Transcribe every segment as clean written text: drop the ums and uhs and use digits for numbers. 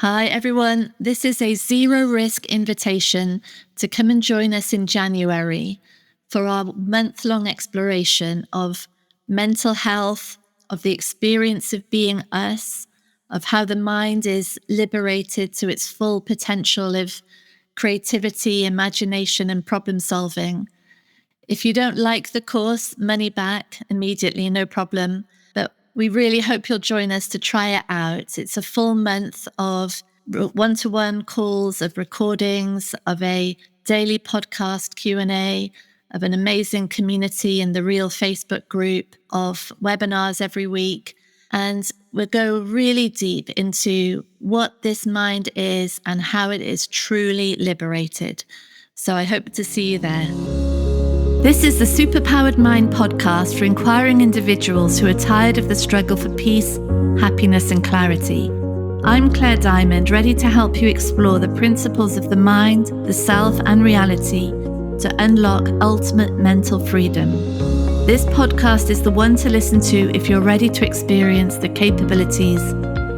Hi, everyone. This is a zero-risk invitation to come and join us in January for our month-long exploration of mental health, of the experience of being us, of how the mind is liberated to its full potential of creativity, imagination, and problem solving. If you don't like the course, money back immediately, no problem. But we really hope you'll join us to try it out. It's a full month of one-to-one calls, of recordings, of a daily podcast Q&A, of an amazing community in the Real Facebook group, of webinars every week. And we'll go really deep into what this mind is and how it is truly liberated. So I hope to see you there. This is the Superpowered Mind podcast for inquiring individuals who are tired of the struggle for peace, happiness, and clarity. I'm Claire Diamond, ready to help you explore the principles of the mind, the self, and reality to unlock ultimate mental freedom. This podcast is the one to listen to if you're ready to experience the capabilities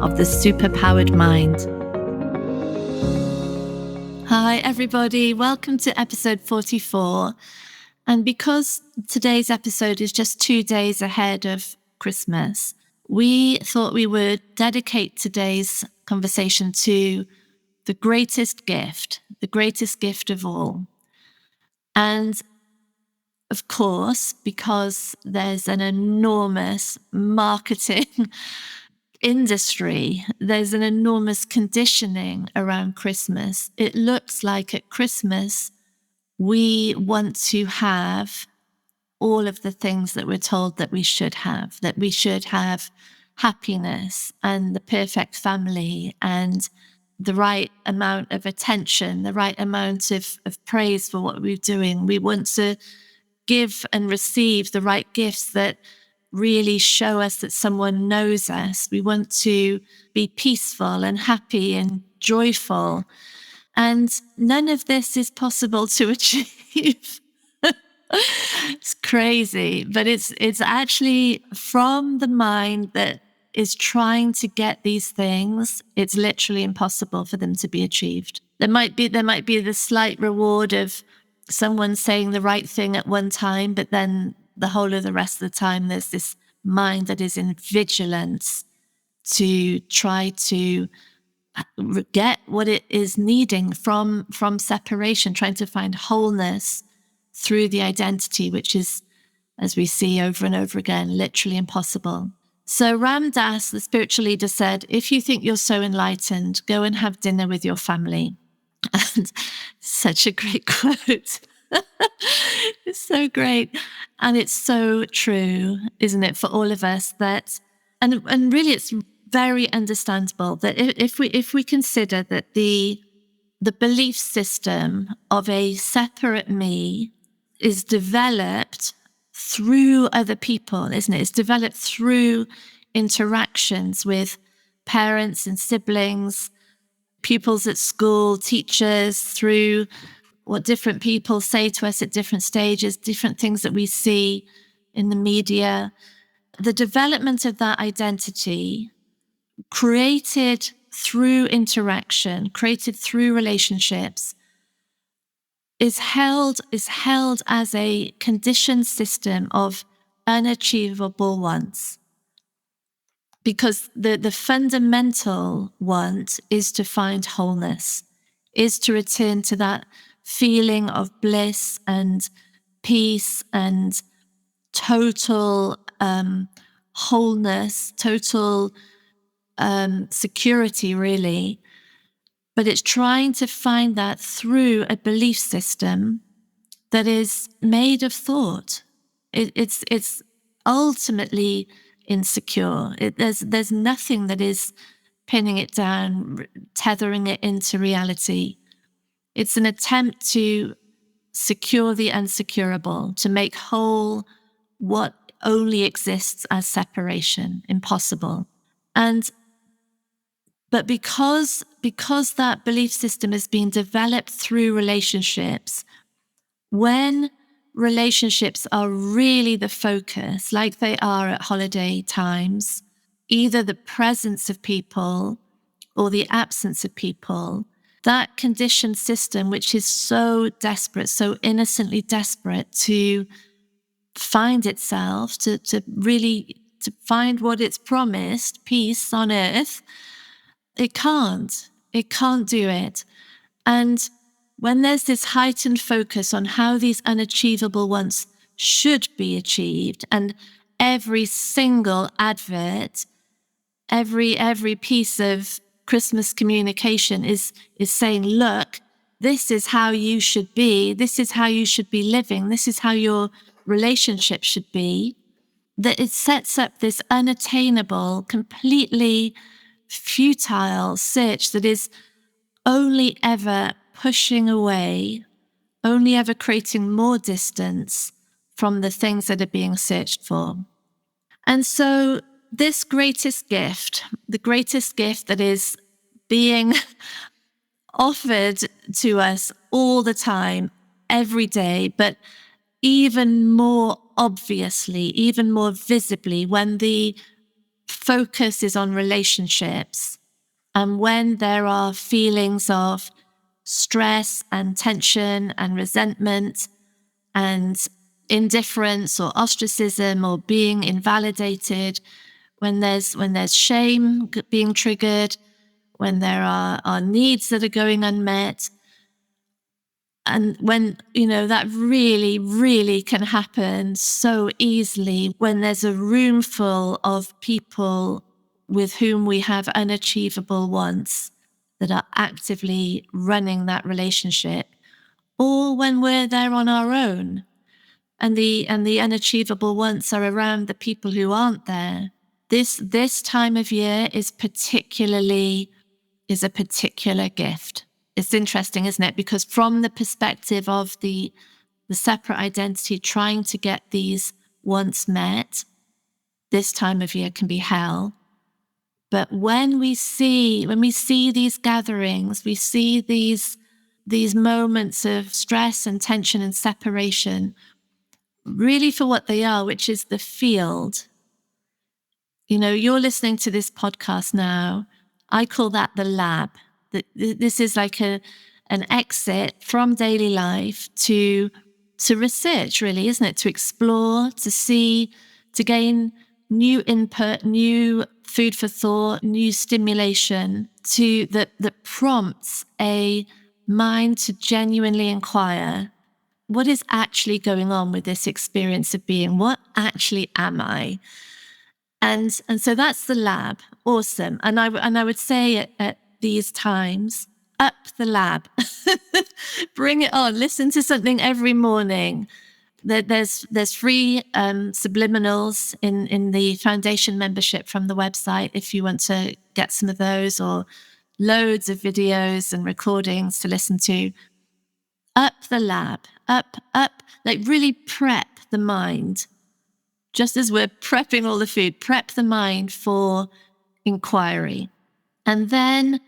of the superpowered mind. Hi, everybody. Welcome to episode 44. And because today's episode is just 2 days ahead of Christmas, we thought we would dedicate today's conversation to the greatest gift of all. And of course, because there's an enormous marketing industry, there's an enormous conditioning around Christmas. It looks like at Christmas, we want to have all of the things that we're told that we should have happiness and the perfect family and the right amount of attention, the right amount of praise for what we're doing. We want to give and receive the right gifts that really show us that someone knows us. We want to be peaceful and happy and joyful. And none of this is possible to achieve. It's crazy, but it's actually from the mind that is trying to get these things. It's literally impossible for them to be achieved. There might be the slight reward of someone saying the right thing at one time, but then the whole of the rest of the time, there's this mind that is in vigilance to try to get what it is needing from separation, trying to find wholeness through the identity, which is, as we see over and over again, literally impossible. So Ram Dass, the spiritual leader, said, if you think you're so enlightened, go and have dinner with your family. And such a great quote. It's so great. And it's so true, isn't it, for all of us that, and really it's very understandable that if we consider that the belief system of a separate me is developed through other people, isn't it? It's developed through interactions with parents and siblings, pupils at school, teachers, through what different people say to us at different stages, different things that we see in the media. The development of that identity created through interaction, created through relationships, is held as a conditioned system of unachievable wants. Because the fundamental want is to find wholeness, is to return to that feeling of bliss and peace and total wholeness, total security, really. But it's trying to find that through a belief system that is made of thought. It's ultimately insecure. There's nothing that is pinning it down, tethering it into reality. It's an attempt to secure the unsecurable, to make whole what only exists as separation, impossible. But because that belief system is being developed through relationships, when relationships are really the focus, like they are at holiday times, either the presence of people or the absence of people, that conditioned system, which is so desperate, so innocently desperate to find itself, to really to find what it's promised, peace on earth, it can't. It can't do it. And when there's this heightened focus on how these unachievable wants should be achieved, and every single advert, every piece of Christmas communication is saying, look, this is how you should be, this is how you should be living, this is how your relationship should be, that it sets up this unattainable, completely futile search that is only ever pushing away, only ever creating more distance from the things that are being searched for. And so this greatest gift, the greatest gift that is being offered to us all the time, every day, but even more obviously, even more visibly when the focus is on relationships and when there are feelings of stress and tension and resentment and indifference or ostracism or being invalidated, when there's shame being triggered, when there are needs that are going unmet, and when, that really, really can happen so easily when there's a room full of people with whom we have unachievable wants that are actively running that relationship, or when we're there on our own and the unachievable wants are around the people who aren't there. This time of year is a particular gift. It's interesting, isn't it? Because from the perspective of the separate identity trying to get these wants met, this time of year can be hell. But when we see these gatherings, we see these moments of stress and tension and separation, really for what they are, which is the field. You're listening to this podcast now. I call that the lab. This is like an exit from daily life to research, really, isn't it? To explore, to see, to gain new input, new food for thought, new stimulation that prompts a mind to genuinely inquire, what is actually going on with this experience of being? What actually am I? And so that's the lab. Awesome. And I would say at these times, up the lab. Bring it on. Listen to something every morning. There's free subliminals in the foundation membership from the website if you want to get some of those, or loads of videos and recordings to listen to. Up the lab. Up, like really prep the mind. Just as we're prepping all the food, prep the mind for inquiry. And then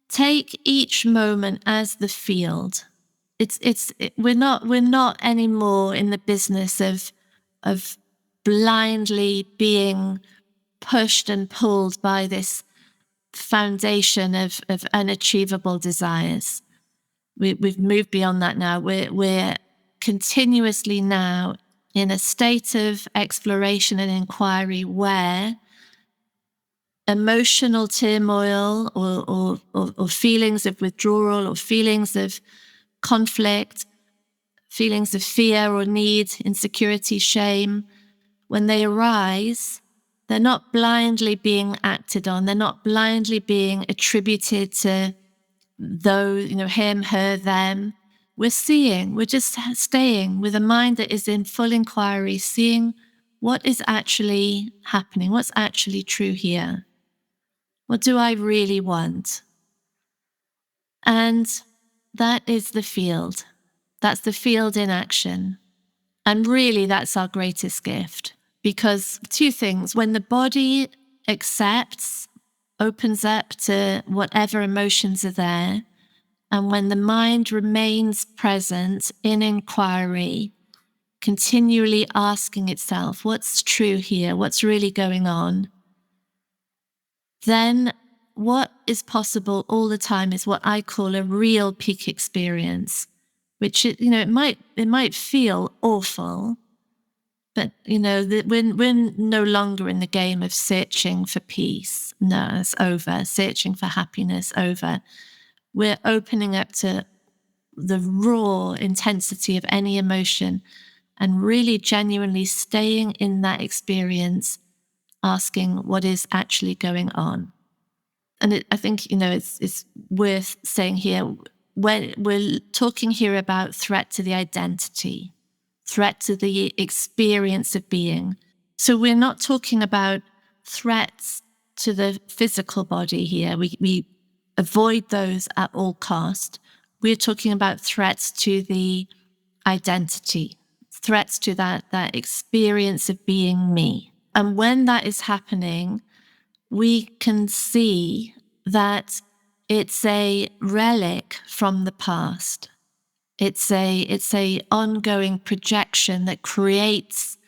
take each moment as the field. We're not anymore in the business of blindly being pushed and pulled by this foundation of unachievable desires. We've moved beyond that now. We're continuously now in a state of exploration and inquiry where emotional turmoil or feelings of withdrawal or feelings of conflict, feelings of fear or need, insecurity, shame, when they arise, they're not blindly being acted on. They're not blindly being attributed to those, him, her, them. We're just staying with a mind that is in full inquiry, seeing what is actually happening, what's actually true here. What do I really want? And that is the field. That's the field in action. And really, that's our greatest gift. Because two things, when the body accepts, opens up to whatever emotions are there, and when the mind remains present in inquiry, continually asking itself, what's true here? What's really going on? Then what is possible all the time is what I call a real peak experience, which it might feel awful, but we're no longer in the game of searching for peace. No, it's over. Searching for happiness, over. We're opening up to the raw intensity of any emotion and really genuinely staying in that experience, asking what is actually going on. And I think, it's worth saying here, when we're talking here about threat to the identity, threat to the experience of being. So we're not talking about threats to the physical body here. We avoid those at all cost. We're talking about threats to the identity, threats to that experience of being me. And when that is happening, we can see that it's a relic from the past. It's a ongoing projection that creates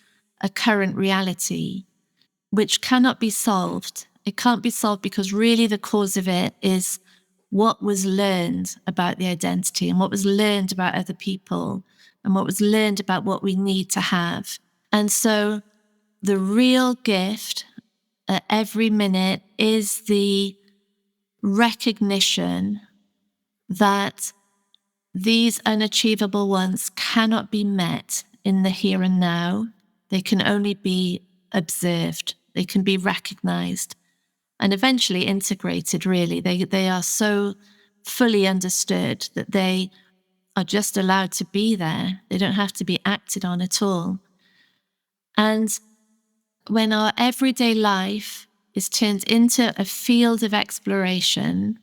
a current reality, which cannot be solved. It can't be solved because really the cause of it is what was learned about the identity and what was learned about other people and what was learned about what we need to have. And so the real gift at every minute is the recognition that these unachievable ones cannot be met in the here and now. They can only be observed. They can be recognized and eventually integrated, really. They are so fully understood that they are just allowed to be there. They don't have to be acted on at all. And when our everyday life is turned into a field of exploration,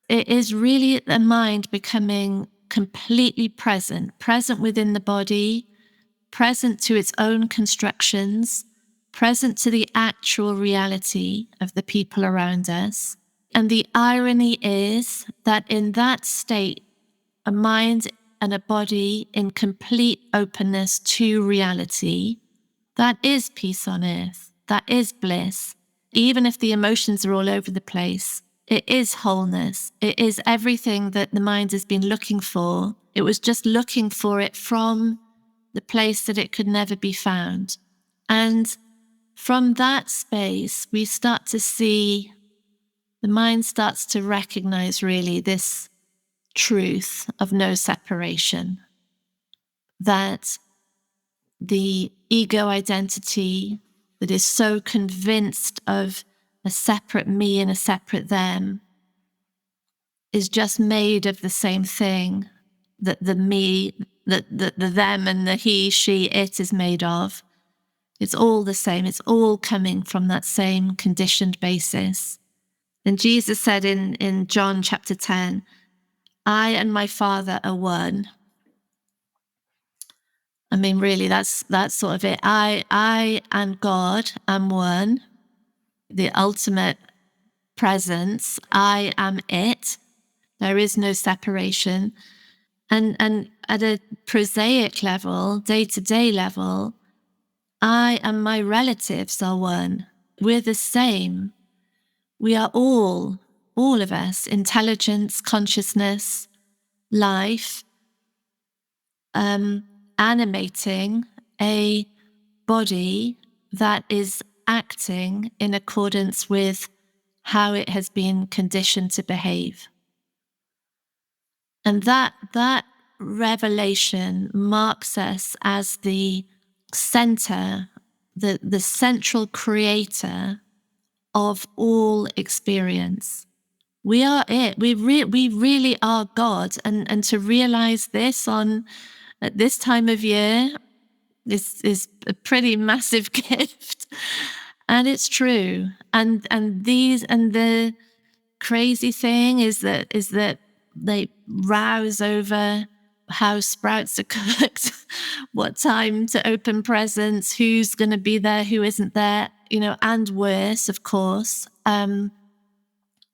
it is really the mind becoming completely present within the body, present to its own constructions, present to the actual reality of the people around us. And the irony is that in that state, a mind and a body in complete openness to reality, that is peace on earth. That is bliss. Even if the emotions are all over the place, it is wholeness. It is everything that the mind has been looking for. It was just looking for it from the place that it could never be found. And from that space, we start to see, the mind starts to recognize really this truth of no separation, that the ego identity that is so convinced of a separate me and a separate them is just made of the same thing that the me, that the them and the he, she, it is made of. It's all the same. It's all coming from that same conditioned basis. And Jesus said in John chapter 10, I and my Father are one. I mean, really, that's sort of it. I and God am one, the ultimate presence. I am it. There is no separation. And at a prosaic level, day-to-day level, I and my relatives are one. We're the same. We are all of us, intelligence, consciousness, life, animating a body that is acting in accordance with how it has been conditioned to behave. And that revelation marks us as the center, the central creator of all experience. We are it. We really are God. And to realize this at this time of year is a pretty massive gift. And it's true. And the crazy thing is that they rouse over how sprouts are cooked, what time to open presents, who's going to be there, who isn't there, and worse, of course, are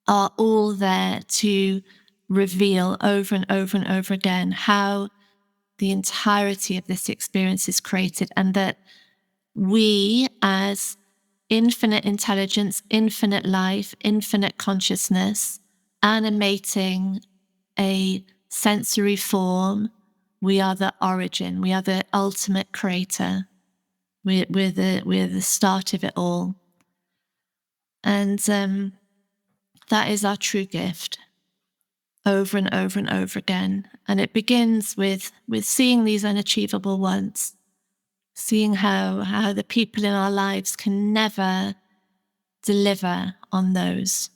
all there to reveal over and over and over again how the entirety of this experience is created, and that we as infinite intelligence, infinite life, infinite consciousness, animating a sensory form. We are the origin. We are the ultimate creator. We're the start of it all. And that is our true gift, over and over and over again. And it begins with seeing these unachievable wants, seeing how the people in our lives can never deliver on those.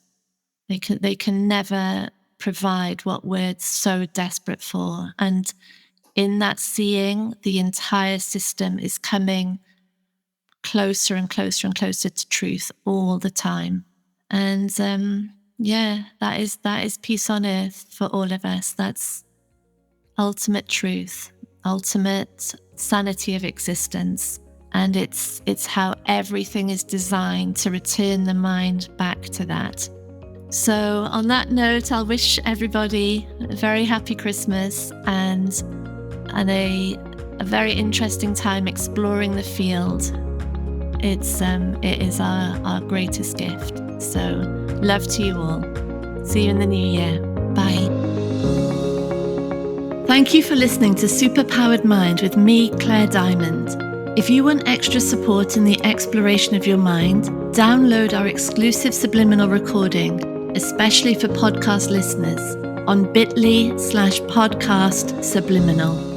They can never provide what we're so desperate for. And in that seeing, the entire system is coming closer and closer and closer to truth all the time. And that is peace on earth for all of us. That's ultimate truth, ultimate sanity of existence. And it's how everything is designed to return the mind back to that. So on that note, I'll wish everybody a very happy Christmas and a very interesting time exploring the field. It is our greatest gift. So love to you all. See you in the new year. Bye. Thank you for listening to Superpowered Mind with me, Claire Diamond. If you want extra support in the exploration of your mind, download our exclusive subliminal recording, especially for podcast listeners, on bit.ly/podcast subliminal.